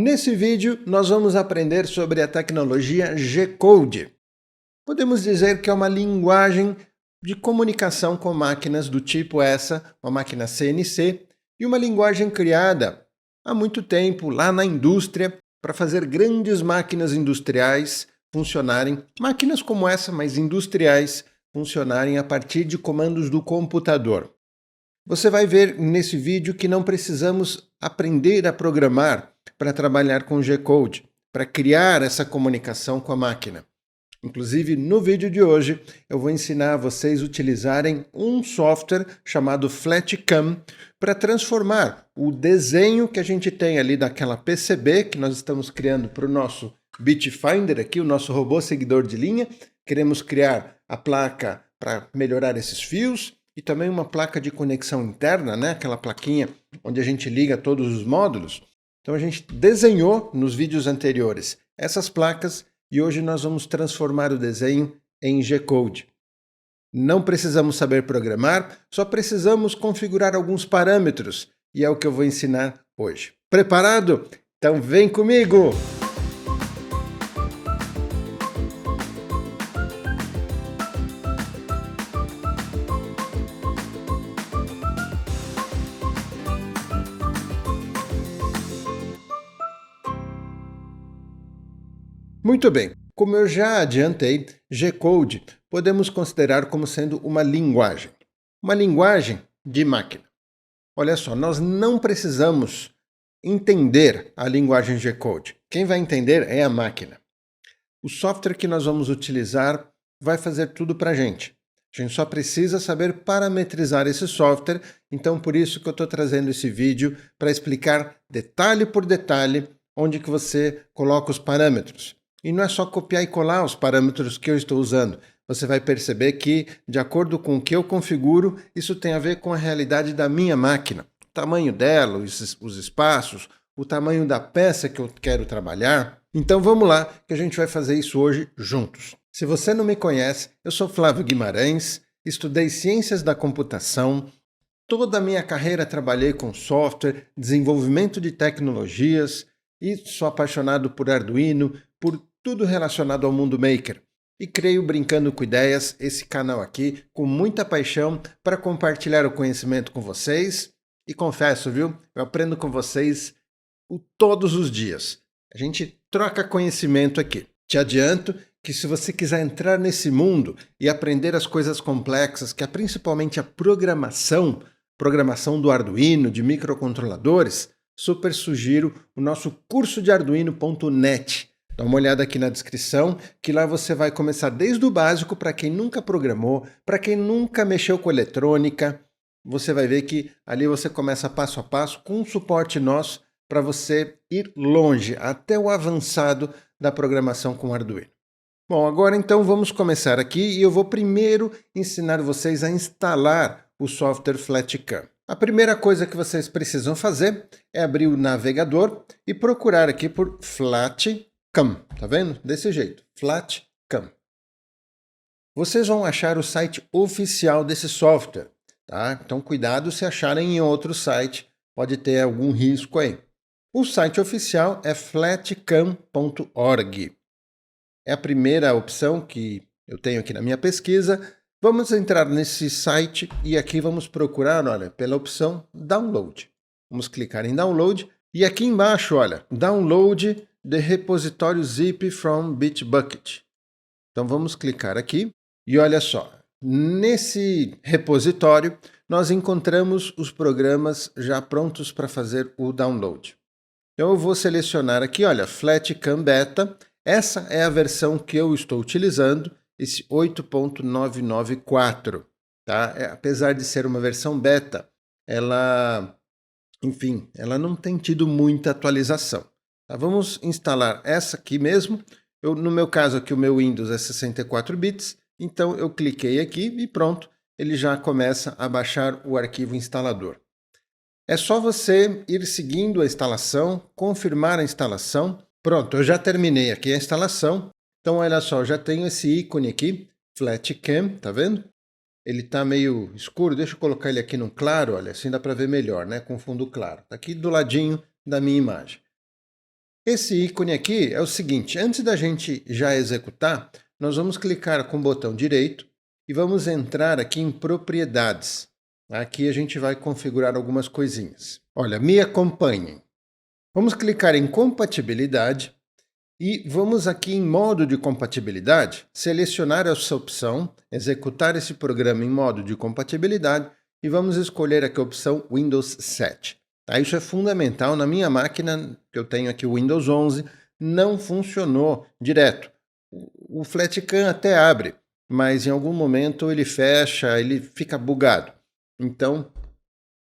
Nesse vídeo, nós vamos aprender sobre a tecnologia G-Code. Podemos dizer que é uma linguagem de comunicação com máquinas do tipo essa, uma máquina CNC, e uma linguagem criada há muito tempo lá na indústria para fazer grandes máquinas industriais funcionarem, máquinas como essa, mas industriais, funcionarem a partir de comandos do computador. Você vai ver nesse vídeo que não precisamos aprender a programar para trabalhar com G-Code, para criar essa comunicação com a máquina. Inclusive, no vídeo de hoje, eu vou ensinar a vocês a utilizarem um software chamado FlatCam para transformar o desenho que a gente tem ali daquela PCB que nós estamos criando para o nosso Bitfinder aqui, o nosso robô seguidor de linha. Queremos criar a placa para melhorar esses fios e também uma placa de conexão interna, né? Aquela plaquinha onde a gente liga todos os módulos. Então a gente desenhou nos vídeos anteriores essas placas e hoje nós vamos transformar o desenho em G-Code. Não precisamos saber programar, só precisamos configurar alguns parâmetros e é o que eu vou ensinar hoje. Preparado? Então vem comigo! Muito bem, como eu já adiantei, G-Code podemos considerar como sendo uma linguagem de máquina. Olha só, nós não precisamos entender a linguagem G-Code. Quem vai entender é a máquina. O software que nós vamos utilizar vai fazer tudo para a gente. A gente só precisa saber parametrizar esse software, então por isso que eu estou trazendo esse vídeo para explicar detalhe por detalhe onde que você coloca os parâmetros. E não é só copiar e colar os parâmetros que eu estou usando. Você vai perceber que, de acordo com o que eu configuro, isso tem a ver com a realidade da minha máquina. O tamanho dela, os espaços, o tamanho da peça que eu quero trabalhar. Então vamos lá, que a gente vai fazer isso hoje juntos. Se você não me conhece, eu sou Flávio Guimarães, estudei Ciências da Computação. Toda a minha carreira trabalhei com software, desenvolvimento de tecnologias e sou apaixonado por Arduino, por tudo relacionado ao mundo maker. E creio Brincando com Ideias, esse canal aqui, com muita paixão para compartilhar o conhecimento com vocês. E confesso, viu? Eu aprendo com vocês todos os dias. A gente troca conhecimento aqui. Te adianto que se você quiser entrar nesse mundo e aprender as coisas complexas, que é principalmente a programação do Arduino, de microcontroladores, super sugiro o nosso curso de Arduino.net. Dá uma olhada aqui na descrição, que lá você vai começar desde o básico para quem nunca programou, para quem nunca mexeu com eletrônica. Você vai ver que ali você começa passo a passo com um suporte nosso para você ir longe, até o avançado da programação com Arduino. Bom, agora então vamos começar aqui e eu vou primeiro ensinar vocês a instalar o software FlatCam. A primeira coisa que vocês precisam fazer é abrir o navegador e procurar aqui por FlatCam. Tá vendo? Desse jeito, FlatCam. Vocês vão achar o site oficial desse software, tá? Então cuidado se acharem em outro site, pode ter algum risco aí. O site oficial é flatcam.org. É a primeira opção que eu tenho aqui na minha pesquisa. Vamos entrar nesse site e aqui vamos procurar, olha, pela opção Download. Vamos clicar em Download e aqui embaixo, olha, Download the repositório zip from Bitbucket. Então vamos clicar aqui e olha só, nesse repositório nós encontramos os programas já prontos para fazer o download. Então eu vou selecionar aqui, olha, FlatCam Beta, essa é a versão que eu estou utilizando, esse 8.994, tá? Apesar de ser uma versão beta, ela não tem tido muita atualização. Tá, vamos instalar essa aqui mesmo. No meu caso aqui o meu Windows é 64 bits, então eu cliquei aqui e pronto, ele já começa a baixar o arquivo instalador. É só você ir seguindo a instalação, confirmar a instalação. Pronto, eu já terminei aqui a instalação. Então olha só, eu já tenho esse ícone aqui, FlatCam, tá vendo? Ele está meio escuro, deixa eu colocar ele aqui no claro, olha, assim dá para ver melhor, né, com fundo claro. Tá aqui do ladinho da minha imagem. Esse ícone aqui é o seguinte, antes da gente já executar, nós vamos clicar com o botão direito e vamos entrar aqui em propriedades. Aqui a gente vai configurar algumas coisinhas. Olha, me acompanhem. Vamos clicar em compatibilidade e vamos aqui em modo de compatibilidade, selecionar essa opção, executar esse programa em modo de compatibilidade e vamos escolher aqui a opção Windows 7. Tá? Isso é fundamental. Na minha máquina, que eu tenho aqui o Windows 11, não funcionou direto. O FlatCam até abre, mas em algum momento ele fecha, ele fica bugado. Então,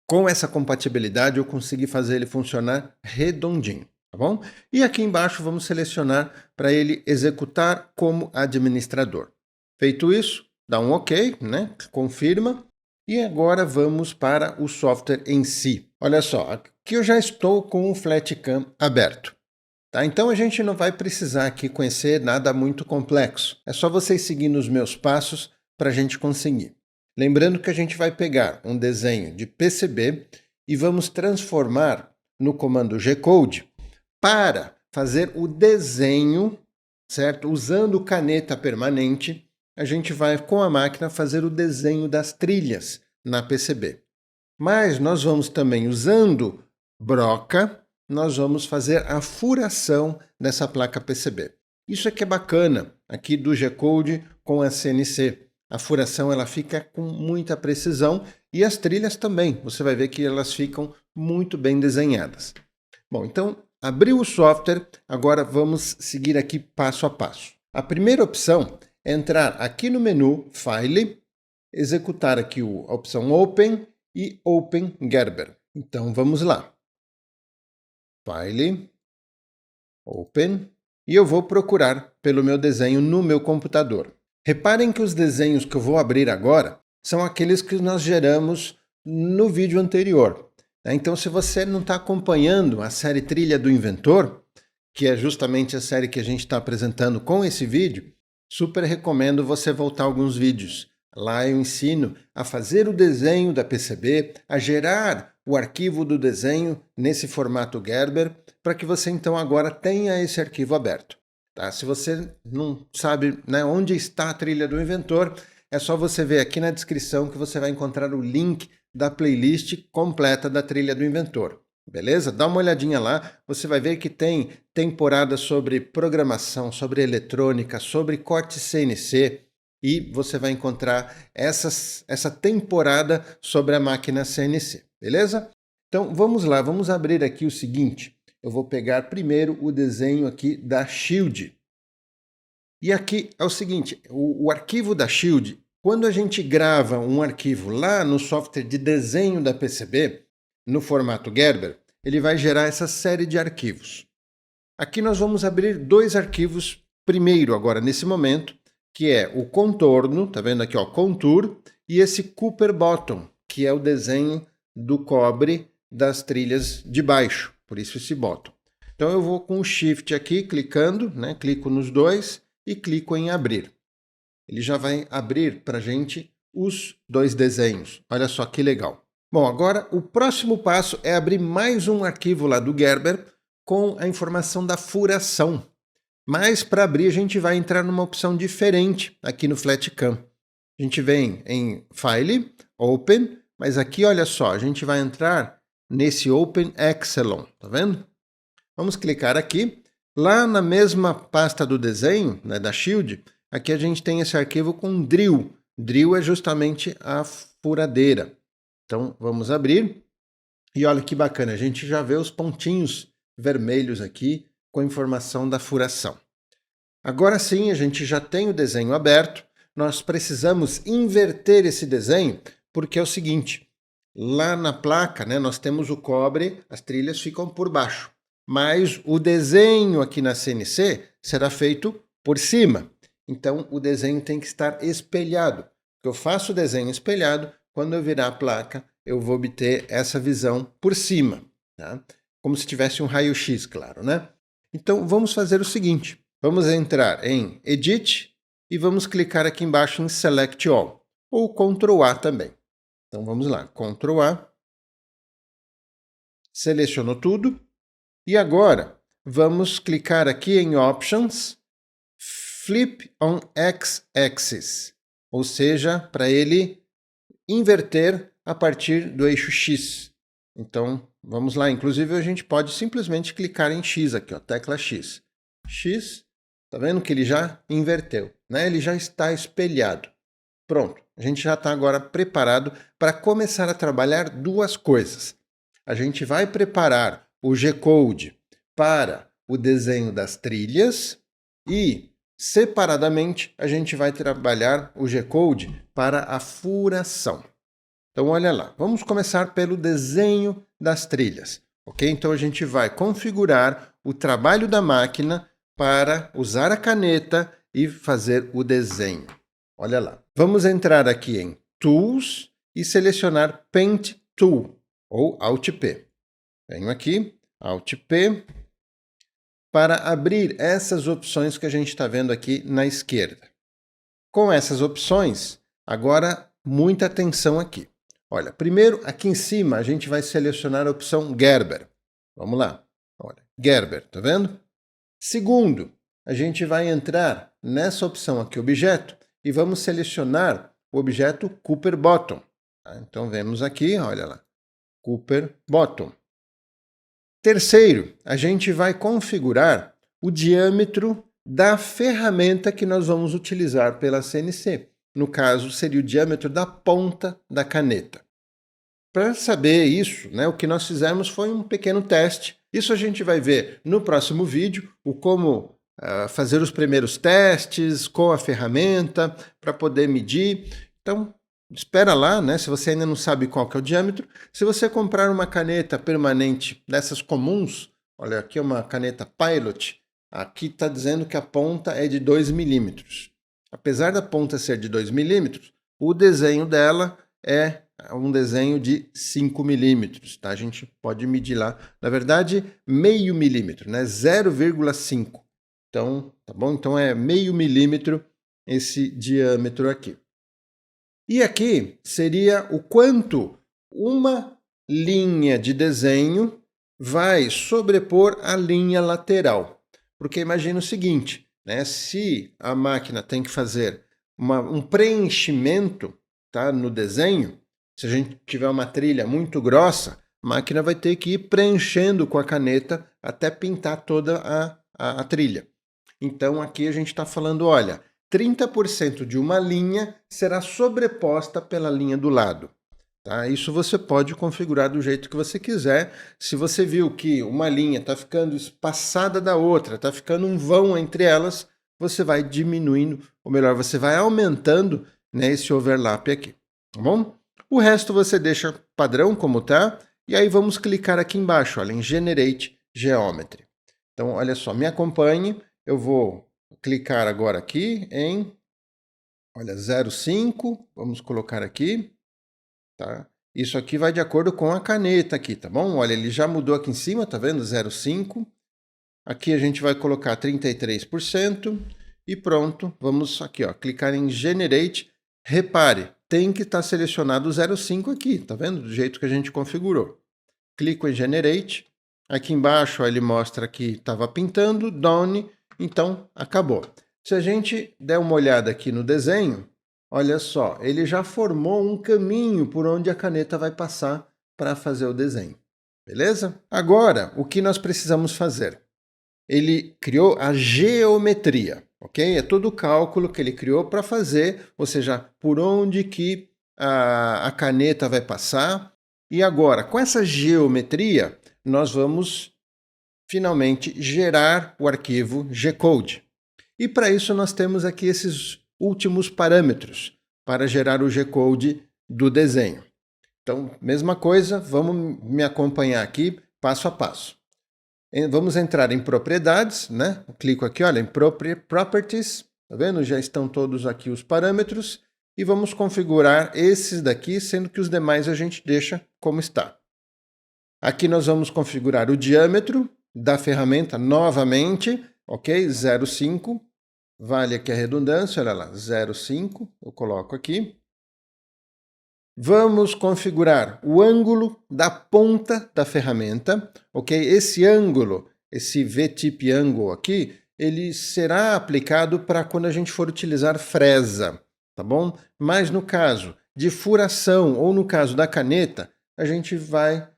com essa compatibilidade, eu consegui fazer ele funcionar redondinho, tá bom? E aqui embaixo vamos selecionar para ele executar como administrador. Feito isso, dá um OK, né? Confirma. E agora vamos para o software em si. Olha só, aqui eu já estou com o FlatCam aberto. Tá? Então a gente não vai precisar aqui conhecer nada muito complexo. É só vocês seguir os meus passos para a gente conseguir. Lembrando que a gente vai pegar um desenho de PCB e vamos transformar no comando G-Code para fazer o desenho, certo? Usando caneta permanente, a gente vai com a máquina fazer o desenho das trilhas na PCB. Mas nós vamos também, usando broca, nós vamos fazer a furação dessa placa PCB. Isso aqui é bacana, aqui do G-Code com a CNC. A furação ela fica com muita precisão e as trilhas também. Você vai ver que elas ficam muito bem desenhadas. Bom, então abriu o software, agora vamos seguir aqui passo a passo. A primeira opção é entrar aqui no menu File, executar aqui a opção Open e Open Gerber. Então vamos lá. File, Open, e eu vou procurar pelo meu desenho no meu computador. Reparem que os desenhos que eu vou abrir agora são aqueles que nós geramos no vídeo anterior. Então, se você não está acompanhando a série Trilha do Inventor, que é justamente a série que a gente está apresentando com esse vídeo, super recomendo você voltar alguns vídeos. Lá eu ensino a fazer o desenho da PCB, a gerar o arquivo do desenho nesse formato Gerber, para que você então agora tenha esse arquivo aberto. Tá? Se você não sabe, né, onde está a Trilha do Inventor, é só você ver aqui na descrição que você vai encontrar o link da playlist completa da Trilha do Inventor. Beleza? Dá uma olhadinha lá, você vai ver que tem temporada sobre programação, sobre eletrônica, sobre corte CNC, e você vai encontrar essa temporada sobre a máquina CNC, beleza? Então vamos lá, vamos abrir aqui o seguinte. Eu vou pegar primeiro o desenho aqui da Shield. E aqui é o seguinte, o arquivo da Shield, quando a gente grava um arquivo lá no software de desenho da PCB, no formato Gerber, ele vai gerar essa série de arquivos. Aqui nós vamos abrir dois arquivos primeiro agora nesse momento, que é o contorno, tá vendo aqui, ó, contour, e esse Cooper Bottom, que é o desenho do cobre das trilhas de baixo, por isso esse bottom. Então eu vou com o Shift aqui, clicando, né, clico nos dois e clico em abrir. Ele já vai abrir para a gente os dois desenhos. Olha só que legal. Bom, agora o próximo passo é abrir mais um arquivo lá do Gerber com a informação da furação. Mas para abrir a gente vai entrar numa opção diferente aqui no FlatCam. A gente vem em File, Open, mas aqui olha só, a gente vai entrar nesse Open Echelon, tá vendo? Vamos clicar aqui. Lá na mesma pasta do desenho, né, da Shield, aqui a gente tem esse arquivo com drill. Drill é justamente a furadeira. Então vamos abrir. E olha que bacana, a gente já vê os pontinhos vermelhos aqui com a informação da furação. Agora sim, a gente já tem o desenho aberto. Nós precisamos inverter esse desenho, porque é o seguinte, lá na placa, né, nós temos o cobre, as trilhas ficam por baixo. Mas o desenho aqui na CNC será feito por cima. Então o desenho tem que estar espelhado. Eu faço o desenho espelhado, quando eu virar a placa, eu vou obter essa visão por cima. Tá? Como se tivesse um raio-x, claro, né? Então vamos fazer o seguinte. Vamos entrar em Edit e vamos clicar aqui embaixo em Select All. Ou Ctrl A também. Então vamos lá. Ctrl A. Selecionou tudo. E agora, vamos clicar aqui em Options, Flip on X-Axis, ou seja, para ele inverter a partir do eixo X. Então, vamos lá. Inclusive, a gente pode simplesmente clicar em X aqui, ó, tecla X. X, tá vendo que ele já inverteu, né? Ele já está espelhado. Pronto, a gente já está agora preparado para começar a trabalhar duas coisas. A gente vai preparar o G-Code para o desenho das trilhas e, separadamente, a gente vai trabalhar o G-Code para a furação. Então, olha lá, vamos começar pelo desenho das trilhas, ok? Então, a gente vai configurar o trabalho da máquina para usar a caneta e fazer o desenho. Olha lá. Vamos entrar aqui em Tools e selecionar Paint Tool, ou Alt P. Venho aqui, Alt P, para abrir essas opções que a gente está vendo aqui na esquerda. Com essas opções, agora muita atenção aqui. Olha, primeiro aqui em cima a gente vai selecionar a opção Gerber. Vamos lá. Olha, Gerber, tá vendo? Segundo, a gente vai entrar nessa opção aqui, Objeto, e vamos selecionar o objeto Cooper Bottom. Tá? Então, vemos aqui, olha lá, Cooper Bottom. Terceiro, a gente vai configurar o diâmetro da ferramenta que nós vamos utilizar pela CNC. No caso, seria o diâmetro da ponta da caneta. Para saber isso, né, o que nós fizemos foi um pequeno teste. Isso a gente vai ver no próximo vídeo, o como fazer os primeiros testes com a ferramenta para poder medir. Então, espera lá, né? Se você ainda não sabe qual que é o diâmetro. Se você comprar uma caneta permanente dessas comuns, olha, aqui é uma caneta Pilot, aqui está dizendo que a ponta é de 2 milímetros. Apesar da ponta ser de 2 milímetros, o desenho dela é um desenho de 5 milímetros, tá? A gente pode medir lá, na verdade, meio milímetro, né? 0,5. Então, tá bom? Então é meio milímetro esse diâmetro aqui. E aqui seria o quanto uma linha de desenho vai sobrepor a linha lateral. Porque imagina o seguinte, né? Se a máquina tem que fazer um preenchimento, tá, no desenho, se a gente tiver uma trilha muito grossa, a máquina vai ter que ir preenchendo com a caneta até pintar toda a trilha. Então, aqui a gente está falando, olha, 30% de uma linha será sobreposta pela linha do lado. Tá? Isso você pode configurar do jeito que você quiser. Se você viu que uma linha está ficando espaçada da outra, está ficando um vão entre elas, você vai diminuindo, ou melhor, você vai aumentando, né, esse overlap aqui. Tá bom? O resto você deixa padrão como está, e aí vamos clicar aqui embaixo, olha, em Generate Geometry. Então, olha só, me acompanhe. Eu vou clicar agora aqui em, olha, 0,5, vamos colocar aqui, tá? Isso aqui vai de acordo com a caneta aqui, tá bom? Olha, ele já mudou aqui em cima, tá vendo? 0,5. Aqui a gente vai colocar 33% e pronto. Vamos aqui, ó, clicar em Generate. Repare, tem que estar selecionado o 0,5 aqui, tá vendo? Do jeito que a gente configurou. Clico em Generate. Aqui embaixo ó, ele mostra que estava pintando, Done. Então, acabou. Se a gente der uma olhada aqui no desenho, olha só, ele já formou um caminho por onde a caneta vai passar para fazer o desenho. Beleza? Agora, o que nós precisamos fazer? Ele criou a geometria, ok? É todo o cálculo que ele criou para fazer, ou seja, por onde que a caneta vai passar. E agora, com essa geometria, nós vamos finalmente gerar o arquivo G-Code. E para isso nós temos aqui esses últimos parâmetros para gerar o G-Code do desenho. Então, mesma coisa, vamos me acompanhar aqui passo a passo. Vamos entrar em propriedades, né? Eu clico aqui, olha, em Properties, tá vendo? Já estão todos aqui os parâmetros e vamos configurar esses daqui, sendo que os demais a gente deixa como está. Aqui nós vamos configurar o diâmetro da ferramenta novamente, ok? 0,5, vale aqui a redundância, olha lá, 0,5, eu coloco aqui. Vamos configurar o ângulo da ponta da ferramenta, ok? Esse ângulo esse V-tip angle aqui, ele será aplicado para quando a gente for utilizar fresa, tá bom? Mas no caso de furação ou no caso da caneta, a gente vai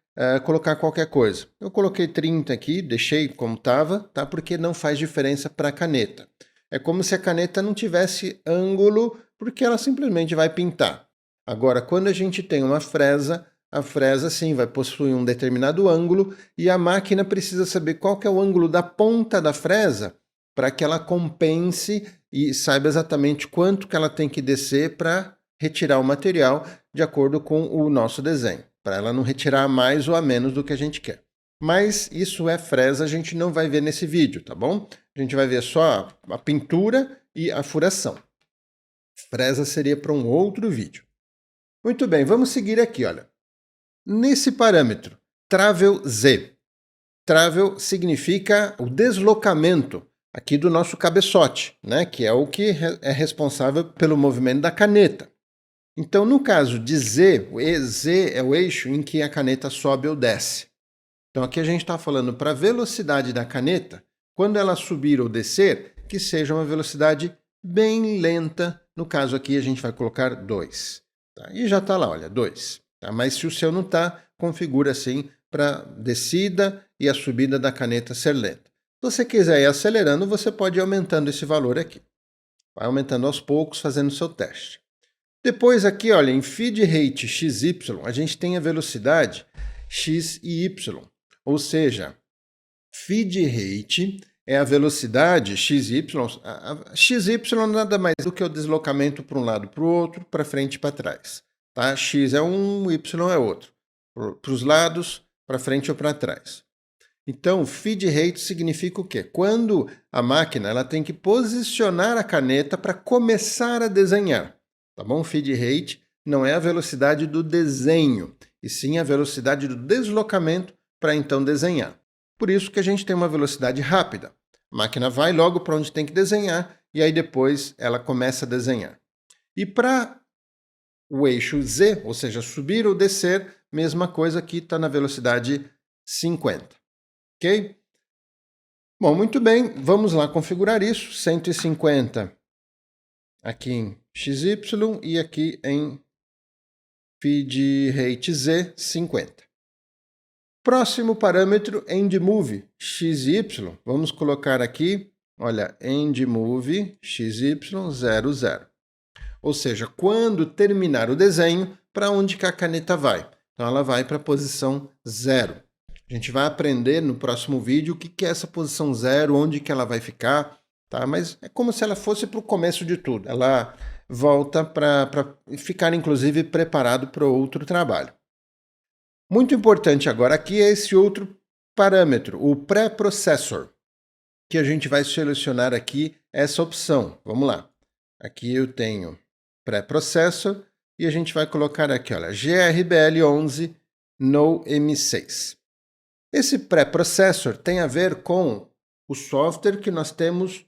colocar qualquer coisa. Eu coloquei 30 aqui, deixei como estava, tá? Porque não faz diferença para a caneta. É como se a caneta não tivesse ângulo, porque ela simplesmente vai pintar. Agora, quando a gente tem uma fresa, a fresa sim vai possuir um determinado ângulo e a máquina precisa saber qual que é o ângulo da ponta da fresa para que ela compense e saiba exatamente quanto que ela tem que descer para retirar o material de acordo com o nosso desenho, para ela não retirar mais ou a menos do que a gente quer. Mas isso é fresa, a gente não vai ver nesse vídeo, tá bom? A gente vai ver só a pintura e a furação. Fresa seria para um outro vídeo. Muito bem, vamos seguir aqui, olha. Nesse parâmetro, travel Z. Travel significa o deslocamento aqui do nosso cabeçote, né? Que é o que é responsável pelo movimento da caneta. Então, no caso de Z, o Z é o eixo em que a caneta sobe ou desce. Então, aqui a gente está falando para a velocidade da caneta, quando ela subir ou descer, que seja uma velocidade bem lenta. No caso aqui, a gente vai colocar 2. Tá? E já está lá, olha, 2. Tá? Mas se o seu não está, configura assim para descida e a subida da caneta ser lenta. Se você quiser ir acelerando, você pode ir aumentando esse valor aqui. Vai aumentando aos poucos, fazendo o seu teste. Depois aqui, olha, em feed rate XY, a gente tem a velocidade X e Y. Ou seja, feed rate é a velocidade XY. XY nada mais do que o deslocamento para um lado para o outro, para frente e para trás. Tá? X é um, Y é outro. Para os lados, para frente ou para trás. Então, feed rate significa o quê? Quando a máquina ela tem que posicionar a caneta para começar a desenhar. Tá bom? Feed rate não é a velocidade do desenho, e sim a velocidade do deslocamento para então desenhar. Por isso que a gente tem uma velocidade rápida. A máquina vai logo para onde tem que desenhar e aí depois ela começa a desenhar. E para o eixo Z, ou seja, subir ou descer, mesma coisa aqui, está na velocidade 50. Ok? Bom, muito bem, vamos lá configurar isso. 150 aqui em XY e aqui em feed rate Z, 50. Próximo parâmetro, endMove, XY. Vamos colocar aqui, olha, endMove, XY, 00. Ou seja, quando terminar o desenho, para onde que a caneta vai? Então, ela vai para a posição 0. A gente vai aprender no próximo vídeo o que é essa posição 0, onde que ela vai ficar, tá? Mas é como se ela fosse para o começo de tudo. Ela volta para ficar, inclusive, preparado para outro trabalho. Muito importante agora aqui é esse outro parâmetro, o pré-processor, que a gente vai selecionar aqui essa opção. Vamos lá. Aqui eu tenho pré-processor e a gente vai colocar aqui, olha, GRBL11 no M6. Esse pré-processor tem a ver com o software que nós temos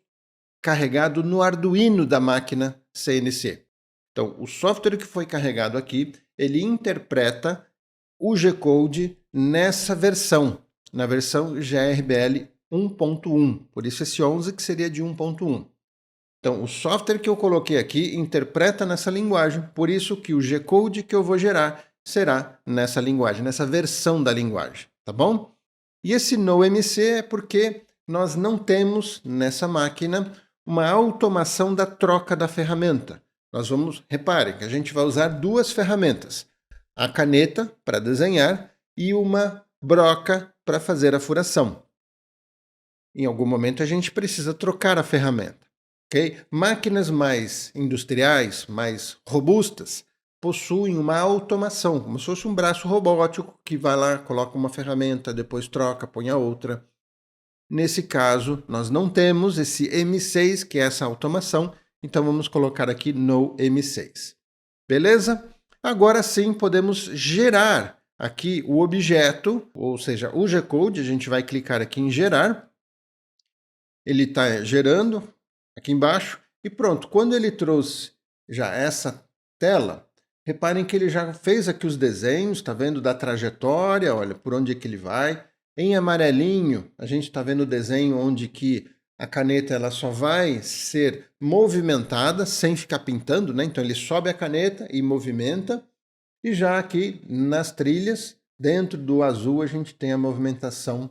carregado no Arduino da máquina CNC. Então, o software que foi carregado aqui, ele interpreta o G-Code nessa versão, na versão GRBL 1.1. Por isso esse 11 que seria de 1.1. Então, o software que eu coloquei aqui interpreta nessa linguagem, por isso que o G-Code que eu vou gerar será nessa linguagem, nessa versão da linguagem, tá bom? E esse NoMC é porque nós não temos nessa máquina uma automação da troca da ferramenta. Nós vamos, reparem, que a gente vai usar duas ferramentas. A caneta para desenhar e uma broca para fazer a furação. Em algum momento a gente precisa trocar a ferramenta. Okay? Máquinas mais industriais, mais robustas, possuem uma automação, como se fosse um braço robótico que vai lá, coloca uma ferramenta, depois troca, põe a outra. Nesse caso, nós não temos esse M6, que é essa automação, então vamos colocar aqui no M6. Beleza? Agora sim podemos gerar aqui o objeto, ou seja, o G-Code, a gente vai clicar aqui em gerar. Ele está gerando aqui embaixo e pronto. Quando ele trouxe já essa tela, reparem que ele já fez aqui os desenhos, está vendo, da trajetória, olha, por onde é que ele vai. Em amarelinho, a gente está vendo o desenho onde que a caneta ela só vai ser movimentada sem ficar pintando, né? Então ele sobe a caneta e movimenta. E já aqui nas trilhas, dentro do azul, a gente tem a movimentação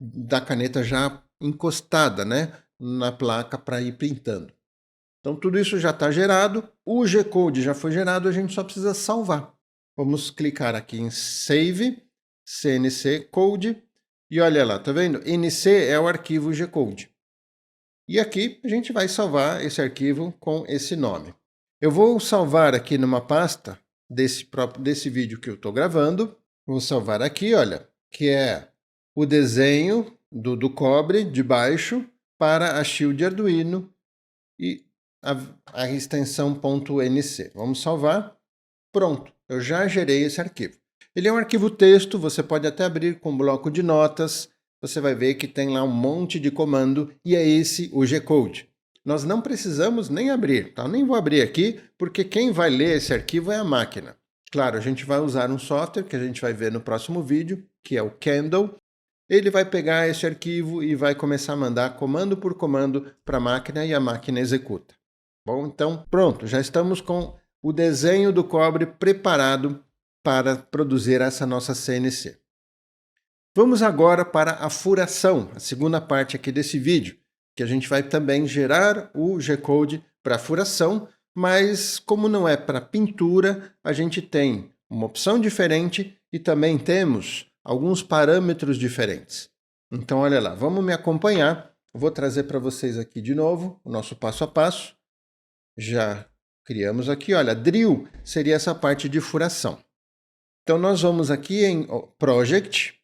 da caneta já encostada, né, na placa para ir pintando. Então tudo isso já está gerado, o G-Code já foi gerado, a gente só precisa salvar. Vamos clicar aqui em Save, CNC Code, e olha lá, tá vendo? NC é o arquivo G-Code. E aqui a gente vai salvar esse arquivo com esse nome. Eu vou salvar aqui numa pasta desse vídeo que eu estou gravando. Vou salvar aqui, olha, que é o desenho do cobre de baixo para a shield Arduino e a extensão .nc. Vamos salvar. Pronto, eu já gerei esse arquivo. Ele é um arquivo texto, você pode até abrir com bloco de notas. Você vai ver que tem lá um monte de comando e é esse o G-Code. Nós não precisamos nem abrir, tá? Nem vou abrir aqui, porque quem vai ler esse arquivo é a máquina. Claro, a gente vai usar um software que a gente vai ver no próximo vídeo, que é o Candle. Ele vai pegar esse arquivo e vai começar a mandar comando por comando para a máquina e a máquina executa. Bom, então pronto, já estamos com o desenho do cobre preparado para produzir essa nossa CNC. Vamos agora para a furação, a segunda parte aqui desse vídeo, que a gente vai também gerar o G-Code para furação, mas como não é para pintura, a gente tem uma opção diferente e também temos alguns parâmetros diferentes. Então olha lá, vamos me acompanhar. Eu vou trazer para vocês aqui de novo o nosso passo a passo. Já criamos aqui, olha, Drill seria essa parte de furação. Então nós vamos aqui em Project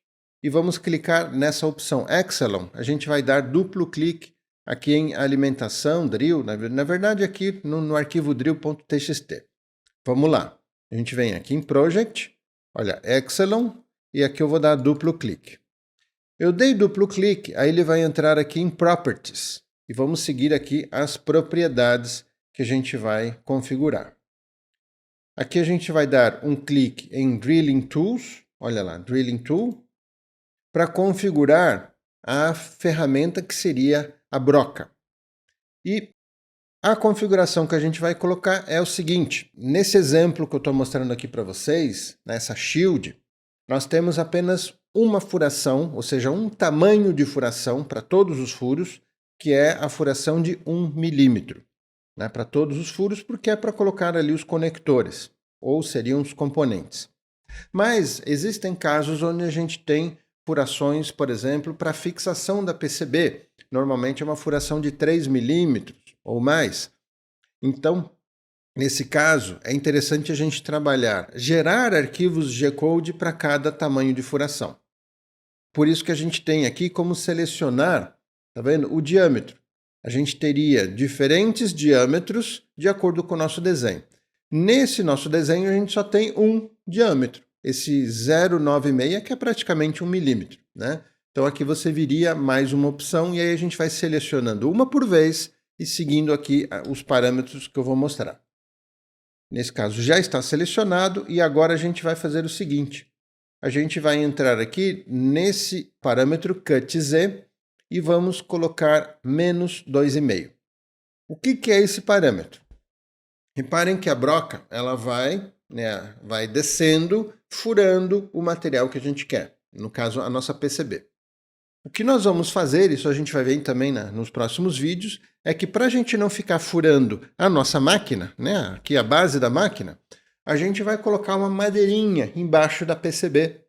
e vamos clicar nessa opção Epsilon. A gente vai dar duplo clique aqui em alimentação, drill, na verdade aqui no arquivo drill.txt. Vamos lá. A gente vem aqui em Project, olha, Epsilon, e aqui eu vou dar duplo clique. Eu dei duplo clique, aí ele vai entrar aqui em Properties. E vamos seguir aqui as propriedades que a gente vai configurar. Aqui a gente vai dar um clique em Drilling Tools, olha lá, Drilling Tool, para configurar a ferramenta que seria a broca. E a configuração que a gente vai colocar é o seguinte, nesse exemplo que eu estou mostrando aqui para vocês, nessa shield, nós temos apenas uma furação, ou seja, um tamanho de furação para todos os furos, que é a furação de 1 milímetro. Né, para todos os furos, porque é para colocar ali os conectores, ou seriam os componentes. Mas existem casos onde a gente tem furações, por exemplo, para fixação da PCB. Normalmente é uma furação de 3 milímetros ou mais. Então, nesse caso, é interessante a gente gerar arquivos G-Code para cada tamanho de furação. Por isso que a gente tem aqui como selecionar, tá vendo? O diâmetro. A gente teria diferentes diâmetros de acordo com o nosso desenho. Nesse nosso desenho, a gente só tem um diâmetro, esse 0,96, que é praticamente 1 milímetro, né? Então aqui você viria mais uma opção e aí a gente vai selecionando uma por vez e seguindo aqui os parâmetros que eu vou mostrar. Nesse caso já está selecionado e agora a gente vai fazer o seguinte. A gente vai entrar aqui nesse parâmetro CutZ e vamos colocar menos 2,5. O que é esse parâmetro? Reparem que a broca ela vai descendo, furando o material que a gente quer, no caso a nossa PCB. O que nós vamos fazer, isso a gente vai ver também nos próximos vídeos, é que para a gente não ficar furando a nossa máquina, né, aqui a base da máquina, a gente vai colocar uma madeirinha embaixo da PCB.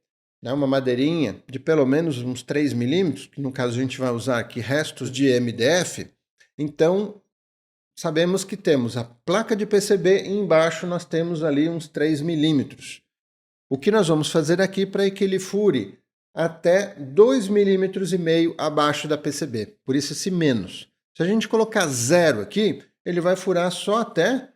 Uma madeirinha de pelo menos uns 3 milímetros, que no caso a gente vai usar aqui restos de MDF. Então, sabemos que temos a placa de PCB e embaixo nós temos ali uns 3 milímetros. O que nós vamos fazer aqui para que ele fure até 2,5 milímetros abaixo da PCB, por isso esse menos. Se a gente colocar 0 aqui, ele vai furar só até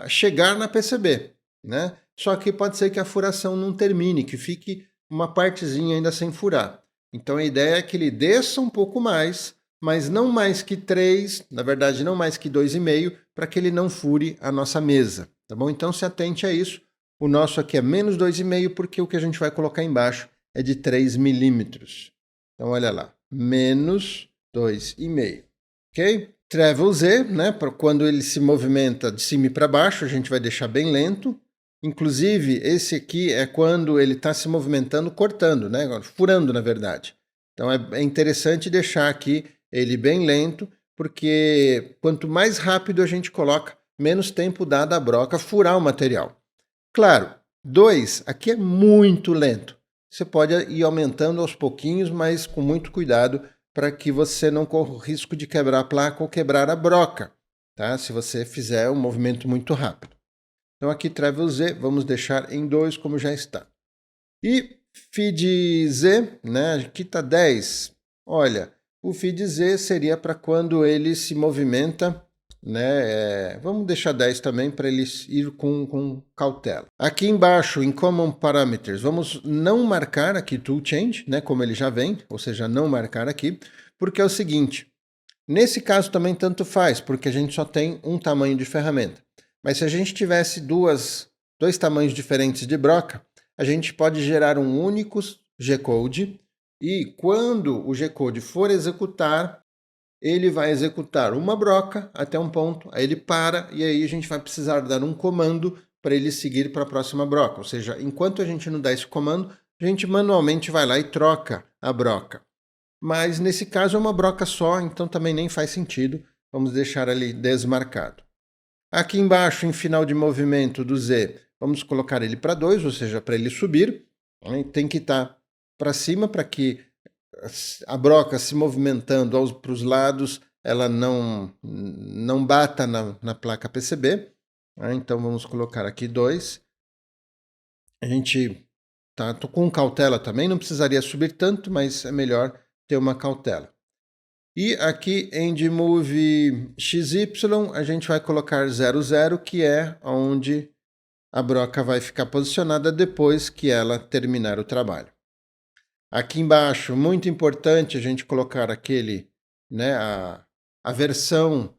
chegar na PCB, né? Só que pode ser que a furação não termine, que fique uma partezinha ainda sem furar. Então a ideia é que ele desça um pouco mais, mas não mais que 3, na verdade não mais que 2,5, para que ele não fure a nossa mesa, tá bom? Então se atente a isso. O nosso aqui é menos 2,5 porque o que a gente vai colocar embaixo é de 3 milímetros. Então, olha lá, menos 2,5. Ok? Travel Z, né, para quando ele se movimenta de cima e para baixo, a gente vai deixar bem lento. Inclusive, esse aqui é quando ele está se movimentando, cortando, né, furando, na verdade. Então, é interessante deixar aqui ele bem lento, porque quanto mais rápido a gente coloca, menos tempo dá da broca furar o material. Claro, 2 aqui é muito lento. Você pode ir aumentando aos pouquinhos, mas com muito cuidado para que você não corra o risco de quebrar a placa ou quebrar a broca, tá? Se você fizer um movimento muito rápido. Então aqui Travel Z, vamos deixar em 2 como já está. E Feed Z, né? Aqui está 10. Olha, o Feed Z seria para quando ele se movimenta, né? Vamos deixar 10 também para ele ir com cautela. Aqui embaixo, em Common Parameters, vamos não marcar aqui Tool Change, né? Como ele já vem, ou seja, não marcar aqui, porque é o seguinte, nesse caso também tanto faz, porque a gente só tem um tamanho de ferramenta. Mas se a gente tivesse dois tamanhos diferentes de broca, a gente pode gerar um único G-Code e quando o G-Code for executar, ele vai executar uma broca até um ponto, aí ele para e aí a gente vai precisar dar um comando para ele seguir para a próxima broca. Ou seja, enquanto a gente não dá esse comando, a gente manualmente vai lá e troca a broca. Mas nesse caso é uma broca só, então também nem faz sentido. Vamos deixar ali desmarcado. Aqui embaixo, em final de movimento do Z, vamos colocar ele para 2, ou seja, para ele subir. Tem que estar para cima para que a broca se movimentando para os lados, ela não bata na placa PCB. Então vamos colocar aqui 2. A gente tá com cautela também, não precisaria subir tanto, mas é melhor ter uma cautela. E aqui em DMove XY, a gente vai colocar 00, que é onde a broca vai ficar posicionada depois que ela terminar o trabalho. Aqui embaixo, muito importante a gente colocar né, a versão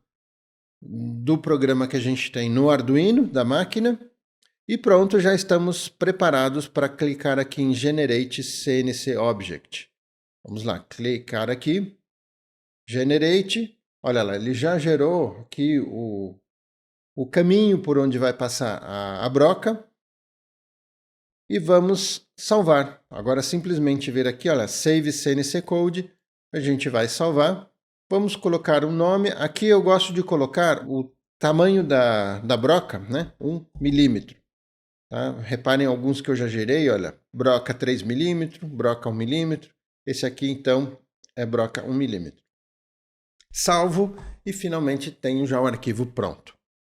do programa que a gente tem no Arduino, da máquina. E pronto, já estamos preparados para clicar aqui em Generate CNC Object. Vamos lá, clicar aqui, Generate. Olha lá, ele já gerou aqui o caminho por onde vai passar a broca. E vamos salvar. Agora simplesmente vir aqui, olha, Save CNC Code, a gente vai salvar. Vamos colocar um nome. Aqui eu gosto de colocar o tamanho da broca, né? 1 milímetro. Tá? Reparem alguns que eu já gerei, olha, broca 3 milímetros, broca 1 milímetro. Esse aqui então é broca 1 milímetro. Salvo e finalmente tenho já o arquivo pronto.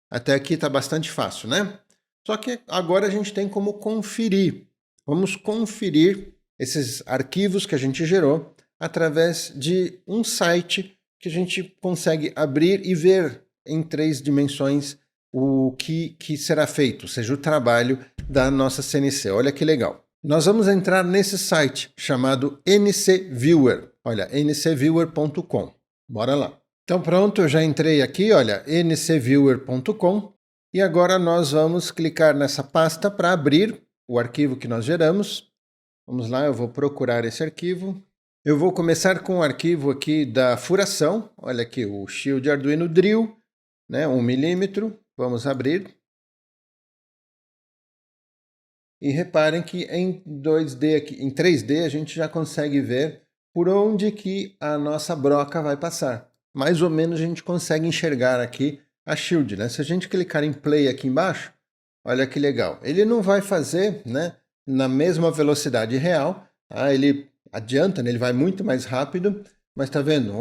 Até aqui está bastante fácil, né? Só que agora a gente tem como conferir. Vamos conferir esses arquivos que a gente gerou através de um site que a gente consegue abrir e ver em 3 dimensões o que será feito, ou seja, o trabalho da nossa CNC. Olha que legal. Nós vamos entrar nesse site chamado NCViewer. Olha, ncviewer.com. Bora lá. Então pronto, eu já entrei aqui, olha, ncviewer.com. E agora nós vamos clicar nessa pasta para abrir o arquivo que nós geramos. Vamos lá, eu vou procurar esse arquivo. Eu vou começar com o arquivo aqui da furação. Olha aqui, o Shield Arduino Drill, né, 1 milímetro. Vamos abrir. E reparem que em 2D aqui, em 3D a gente já consegue ver por onde que a nossa broca vai passar. Mais ou menos a gente consegue enxergar aqui a shield, né? Se a gente clicar em play aqui embaixo, olha que legal. Ele não vai fazer, né, na mesma velocidade real, tá? Ele adianta, né? Ele vai muito mais rápido, mas tá vendo?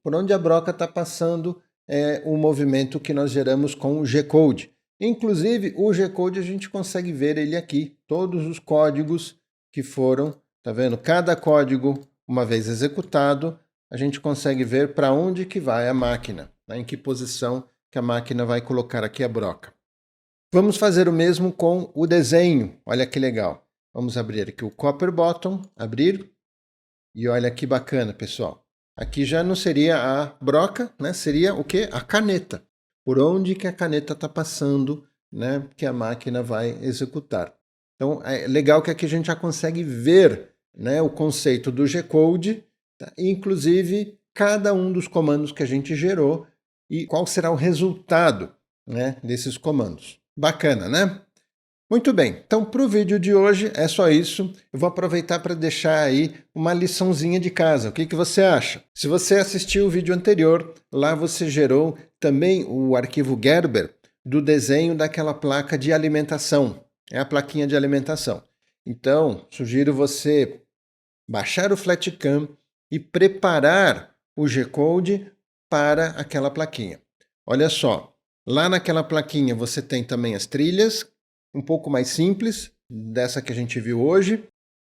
Por onde a broca está passando é o movimento que nós geramos com o G-Code. Inclusive, o G-Code a gente consegue ver ele aqui, todos os códigos que foram, tá vendo? Cada código, uma vez executado, a gente consegue ver para onde que vai a máquina, né? Em que posição que a máquina vai colocar aqui a broca. Vamos fazer o mesmo com o desenho. Olha que legal. Vamos abrir aqui o Copper Bottom, abrir. E olha que bacana, pessoal. Aqui já não seria a broca, né? Seria o quê? A caneta. Por onde que a caneta está passando, né? Que a máquina vai executar. Então, é legal que aqui a gente já consegue ver né, o conceito do G-Code, tá? Inclusive cada um dos comandos que a gente gerou e qual será o resultado, né, desses comandos. Bacana, né? Muito bem, então para o vídeo de hoje é só isso. Eu vou aproveitar para deixar aí uma liçãozinha de casa. O que você acha? Se você assistiu o vídeo anterior, lá você gerou também o arquivo Gerber do desenho daquela placa de alimentação. É a plaquinha de alimentação. Então, sugiro você baixar o FlatCam e preparar o G-Code para aquela plaquinha. Olha só, lá naquela plaquinha você tem também as trilhas, um pouco mais simples, dessa que a gente viu hoje,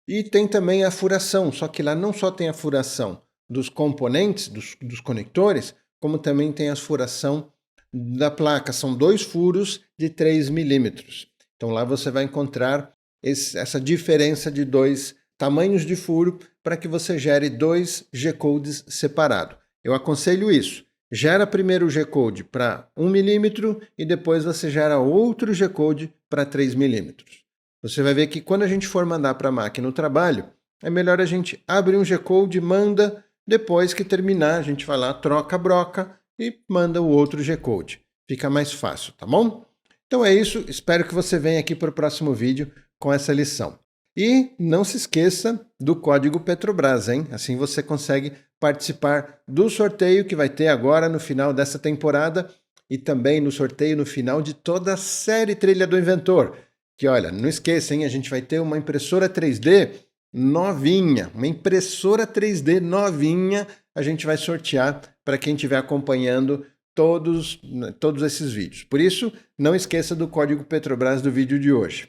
e tem também a furação, só que lá não só tem a furação dos componentes, dos conectores, como também tem a furação da placa. São 2 furos de 3 milímetros. Então lá você vai encontrar essa diferença de 2 tamanhos de furo para que você gere 2 G-codes separados. Eu aconselho isso. Gera primeiro o G-code para 1 milímetro e depois você gera outro G-code para 3 milímetros. Você vai ver que quando a gente for mandar para a máquina o trabalho, é melhor a gente abrir um G-code, manda, depois que terminar a gente vai lá, troca a broca e manda o outro G-code. Fica mais fácil, tá bom? Então é isso, espero que você venha aqui para o próximo vídeo com essa lição. E não se esqueça do código Petrobras, hein? Assim você consegue participar do sorteio que vai ter agora no final dessa temporada e também no sorteio no final de toda a série Trilha do Inventor. Que olha, não esqueça, hein? A gente vai ter uma impressora 3D novinha, uma impressora 3D novinha, a gente vai sortear para quem estiver acompanhando todos esses vídeos. Por isso, não esqueça do código Petrobras do vídeo de hoje.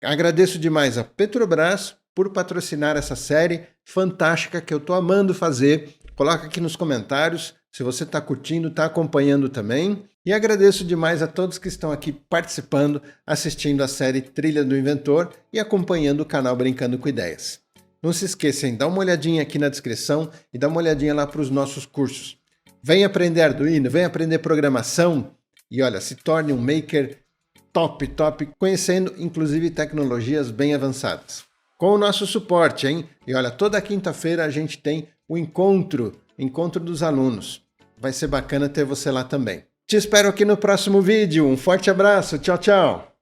Agradeço demais a Petrobras por patrocinar essa série fantástica que eu estou amando fazer. Coloca aqui nos comentários se você está curtindo, está acompanhando também. E agradeço demais a todos que estão aqui participando, assistindo a série Trilha do Inventor e acompanhando o canal Brincando com Ideias. Não se esqueçam, dá uma olhadinha aqui na descrição e dá uma olhadinha lá para os nossos cursos. Vem aprender Arduino, vem aprender programação e olha, se torne um maker top, conhecendo inclusive tecnologias bem avançadas. Com o nosso suporte, hein? E olha, toda quinta-feira a gente tem o encontro dos alunos. Vai ser bacana ter você lá também. Te espero aqui no próximo vídeo. Um forte abraço, tchau, tchau!